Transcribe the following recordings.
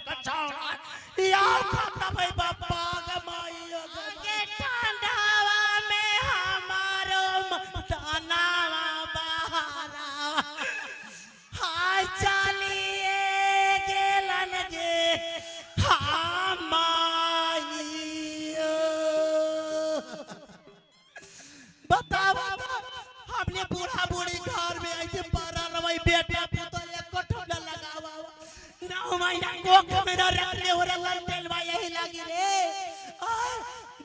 का छौड़ा या खाता भाई बाबा गमाई के ठंडावा में हमारो मतानावा बहारा हाय चलिए गेलन गे बतावा हमने बूढ़ा बूढ़ी घर में ऐसे पारा लवाई बेटा पुतल एक कठोला लगावा 9 महीना कोख में न रखले हो रहा तेलवा यही लगी रे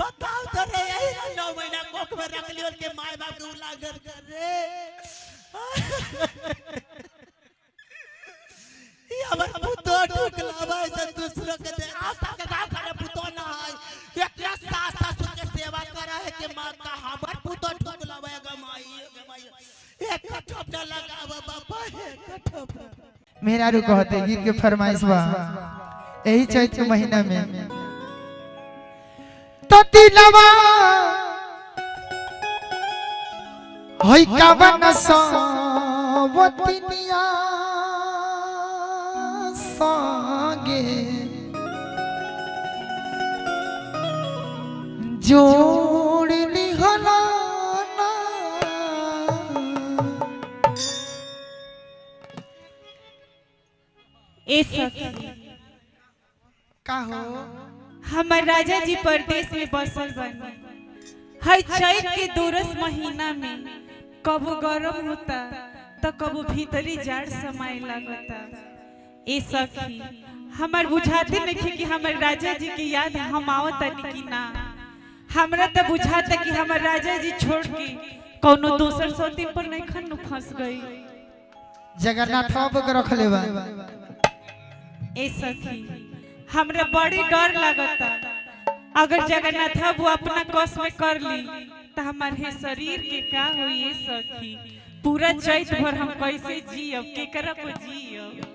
बताओ तो रे यही 9 महीना कोख में रखले और के माय बाप के उलागर कर रे ये हमर पुतो ठुकलावा से दूसरों के दे आशा के गांव करे पुतो ना है एकरा सास ससुर के सेवा करा है के मां का हमर पुतो ठुकलावा गमाई एक कठोप न लगावा बाबा एक कठोप मेरा रू कहते गीत के फरमाइश बा यही चैत के महीना में तो दिलवा होई का बनसा वतनिया संगे जोड़ लिहला ना ए सखी का हो हमर राजा जी परदेश में बसल बने हर चैत के दूरस महीना में कबो गरम होता तो कबो भीतरी जाड़ समाए लगता ए सखी हमर बुझाते नहीं कि हमर राजा जी की याद हम आवत कि ना हमरा तो बुझाता कि हमर राजा जी छोड़ के कोनो दूसर सोती पर नहीं खन फंस गई जगन्नाथ बाबू के रख लेबा ए सखी हमरा बड़ी डर लगता अगर जगन्नाथ बाबू अपना कस में कर ली तो हमारे शरीर के का हुई ए सखी पूरा चैत भर हम कैसे जियब केकरा को जियब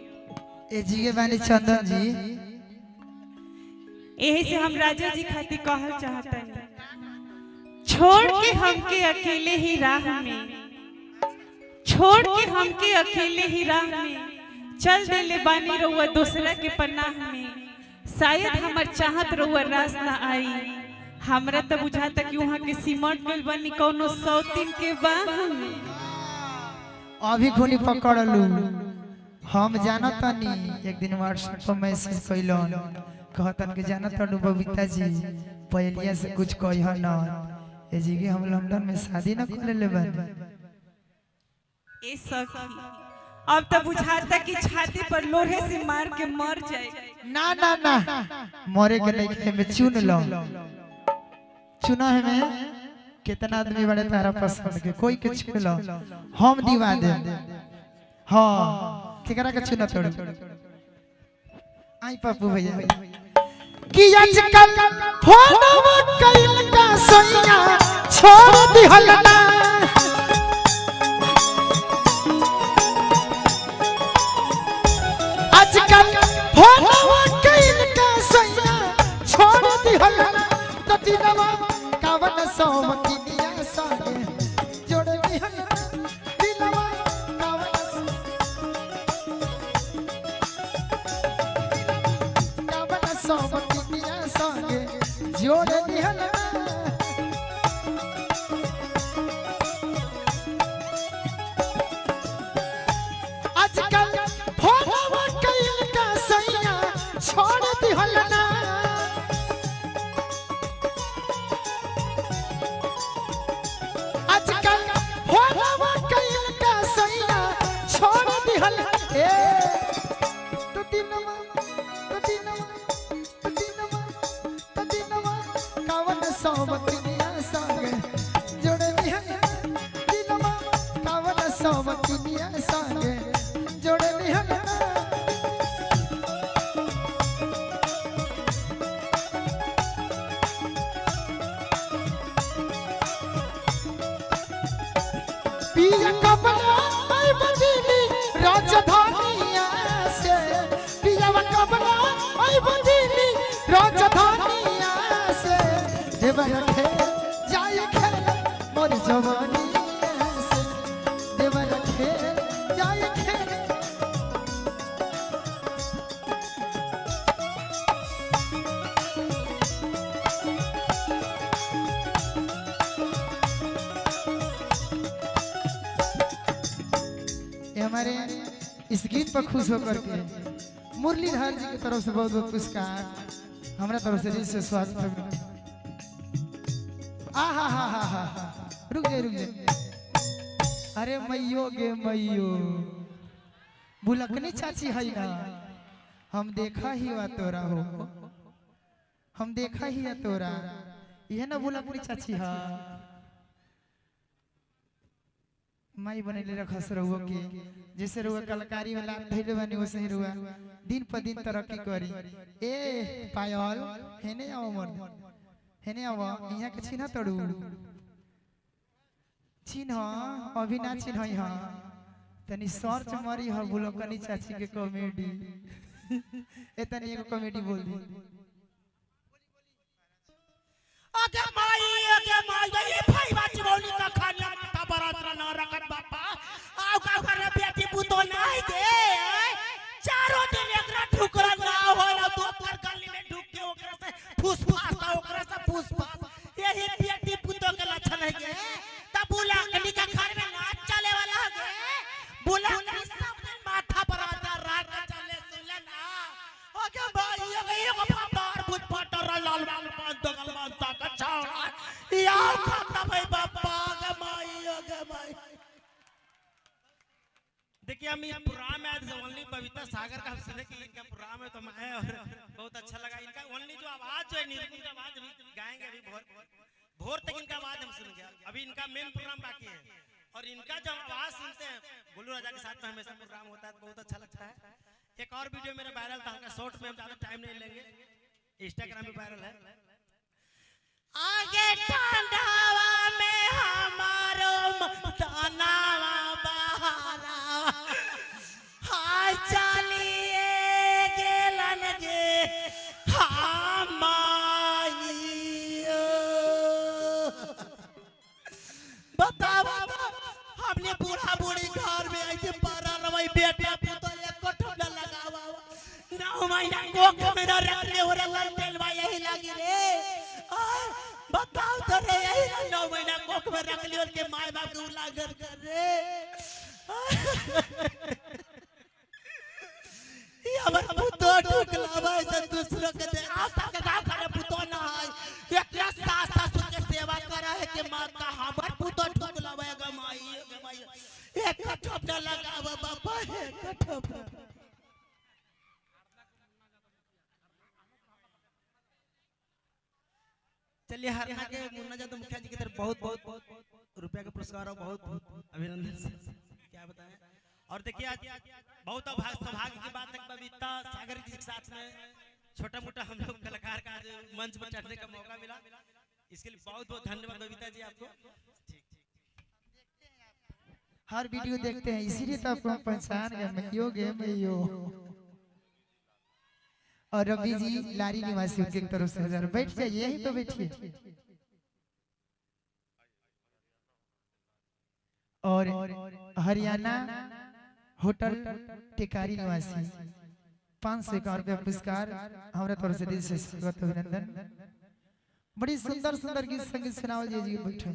ए जी के बानी चंदन जी यही से हम राजा जी खातिर कहल चाहतन छोड़ के हमके अकेले ही राह में छोड़ के हमके अकेले ही राह में चल देले बानी रहुआ दूसरा के पनाह में शायद हमर चाहत रहुआ रास ना आई हमरा तो बुझाता कि वहां के सिमट गइल बानी कोनो सौतीन के बाह में अभी खूनी पकड़ लू हम जानत नहीं एक दिन व्हाट्सएप पर मैसेज कइलन कहतन के जानत हनु बबीता जी पहलिया से कुछ कहिह ना ए जी के हम लंदन में शादी ना कर लेबन ए सखी अब तो बुझाता कि छाती पर लोहे से मार के मर जाए ना ना ना मरे के नहीं के में चुन लो चुना है में कितना आदमी बड़े तारा पसंद के कोई के चुन लो हम दीवा दे हां केकरा के चुना तोड़ आई पप्पू भैया कि आजकल फोनवा कइल का सैया छोड़ दिहल ना आजकल फोनवा कइल का सैया छोड़ दिहल ना तो दिनवा कावन सौमकिनिया संगे जोड़ दिहल दिनवा कावन सौमकिनिया संगे जोड़ दिहल आजकल फोनवा कइल का सैया छोड़ दिहल ना आजकल फोनवा कइल का सैया छोड़ दिहल ए तो दिनवा कावन सौमकिनिया संगे जोड़ दिहल दिनवा कावन सौमकिनिया संगे जोड़ दिहल पिया कबला आई बदली राजधानिया से पिया कबला आई बदली राजधानिया से देवर खे जाय खे मोर जवानी से देवर खे जाय खे इस गीत पर खुश होकर के मुरलीधर जी की तरफ से बहुत बहुत पुरस्कार हमारा तरफ से दिल से स्वागत है। हा रुक जाए अरे मैयो गे मैयो बुलकनी चाची है ना हम देखा ही हुआ तोरा हो हम देखा ही है तोरा यह ना बुलकनी चाची है माई बनेले रखस रहुआ के जैसे रहुआ कलाकारी वाला धैर्य बने वैसे ही रहुआ दिन पर दिन तरक्की करी। ए पायल हेने आओ मर्द हेने आओ यहाँ के चिन्ह तोड़ू चिन्ह अभी ना चिन्ह हां तनी सर्च मारी ह बुलकनी चाची के कॉमेडी ए तनी एगो कॉमेडी बोल दी। अगे माई ये भाई बाची बोली का खाना माथा बरातर ना रखत बापा आओ का करे बेटी पुतो नहीं दे चारों दिन एकरा ठुकरा ना होला दो पर गली में ढुक के ओकरा से फुसफास ओकरा से फुसफास यही बेटी पुतो के लक्षण है के तब बुलकनी का घर में नाच चले वाला है बुलकनी सब दिन माथा बरातर रात चले सुन ना अगे भाई ये को फटार बुत फटार लाल लाल पांच दगल मांसा का छाड़ा यार खाता भाई बापा गे माई देखिए हम ये प्रोग्राम है ओनली बबीता सागर का हम सुने कि इनका प्रोग्राम है तो मैं और बहुत अच्छा लगा इनका ओनली जो आवाज जो है निर्गुण का आवाज भी गाएंगे अभी भोर तक इनका आवाज हम सुन गया अभी इनका मेन प्रोग्राम बाकी है और इनका जब आवाज सुनते हैं गुल्लू राजा के साथ में हमेशा प्रोग्राम होता है तो बहुत अच्छा लगता है। एक और वीडियो मेरा वायरल था उनका शॉर्ट में हम ज्यादा टाइम नहीं लेंगे इंस्टाग्राम पे वायरल है। आगे ठंडावा में हमारो मतानावा बहारा हाय चलिए गेलन गे हमाइयो बतावा हमने बूढ़ा बूढ़ी घर में ऐसे पारा रवई बेटा पुतो एक कोठा लगावा 9 महीना कोख में न रखले हो रहा तेलवा यही लगी रे बताओ तो रे यही 9 महीना कोख में रख लियो के माय बाप के उलागर कर रे ये हमर पुतो ठुकलावा से दूसरों के दे आशा के गांव करे पुतो ना है एकरा सास ससुर के सेवा करा है के मां का हमर पुतो ठुकलावा गे माई एक कठप न लगावा बापा एक कठप चलिए हरना के मुन्ना जादव मुखिया जी की तरफ बहुत रुपया का पुरस्कार और बहुत अभिनंदन क्या बताएं। और देखिए आज बहुत सौभाग्य की बात है बबीता सागर जी के साथ में छोटा मोटा हम लोग कलाकार का आज मंच पर चढ़ने का मौका मिला इसके लिए बहुत धन्यवाद बबीता जी आपको। हर वीडियो देखते हैं इसीलिए तो आपको हम पहचान गए मैयो और रवि जी लारी निवासी की तरफ से 1000 बैठ जाइए यहीं पे बैठिए। और हरियाणा होटल टिकारी निवासी 551 रुपया पुरस्कार हमारे तरफ से दिल से स्वागत अभिनंदन। बड़ी सुंदर सुंदर गीत संगीत सुनाओ जी बैठे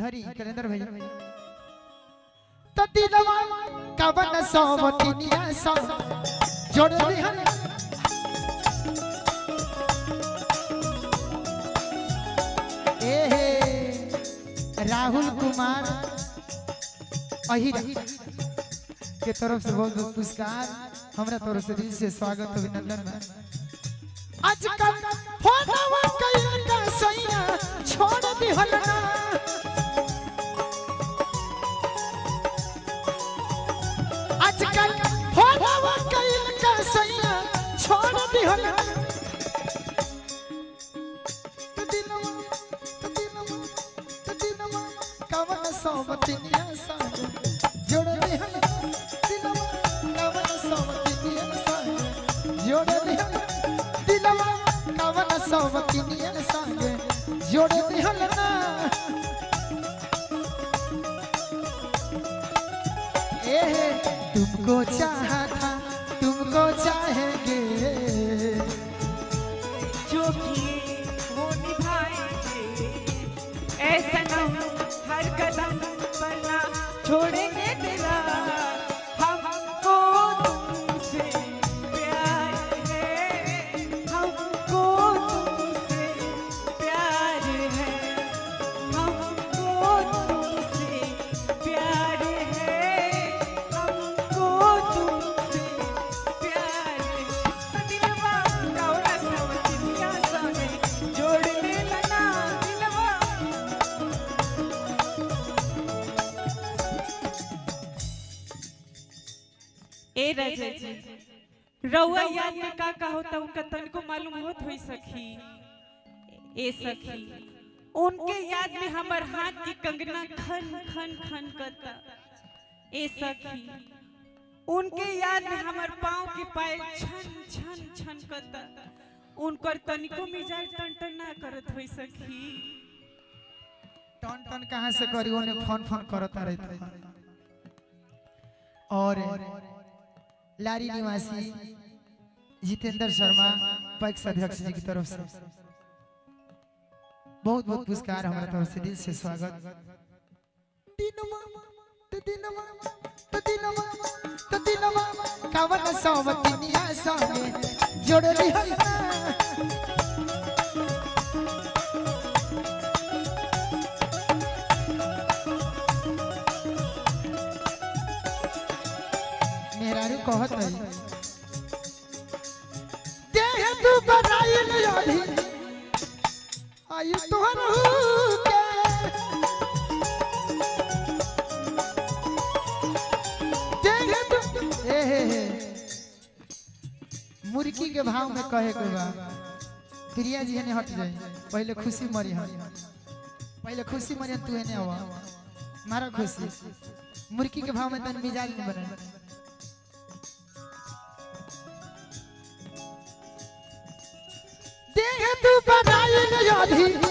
धरी कलेंदर भैया तो दिलवा कवन सोवतिनिया सो जोड़ दिहन राहुल कुमार अहिरा के तरफ से बहुत बहुत पुरस्कार हमारा तरफ से दिल से स्वागत अभिनंदन। आजकल फोटोवा कइला का सैया छोड़ दिहल ना आजकल फोटोवा कइला का सैया छोड़ दिहल ना सोवतिनिया संग जोड़ दिहन दिलवा कवन सोवतिनिया संग जोड़ दिहन दिलवा कवन सोवतिनिया संग जोड़ दिहन ना तुमको चाहा था तुमको चाहेंगे जो किए वो निभाएंगे ऐसा ना हर कदम पर ना छोड़ेंगे तेरा हमको रउआ याद में का होता उनका तनको मालूम होत होई सखी। ए सखी उनके याद में हमर हाथ की कंगना खन खन खन करता। ए सखी उनके याद में हमर पाँव की पायल छन छन छन करता। उनकर तनिको मिजाज टन टन ना करत होई सखी। टन टन कहाँ से करी उन्हें फोन फोन करता रहता। और लारी निवासी जितेंद्र शर्मा पैक्स अध्यक्ष जी की तरफ से बहुत बहुत पुरस्कार हमारे तरफ से दिल से स्वागत। कवन सौवतिनिया संगे जोड़ली है मेहरारू कहत है देह तू बनाई लियोली आयु तोहर के देह तू ए मुर्गी के भाव में कहे के बा प्रिया जी ने हट जाए पहले खुशी मरी हम पहले खुशी मरी तू ने आवा मारा खुशी मुर्गी के भाव में तन मिजाज नहीं बने। देह तू बनाई लियोली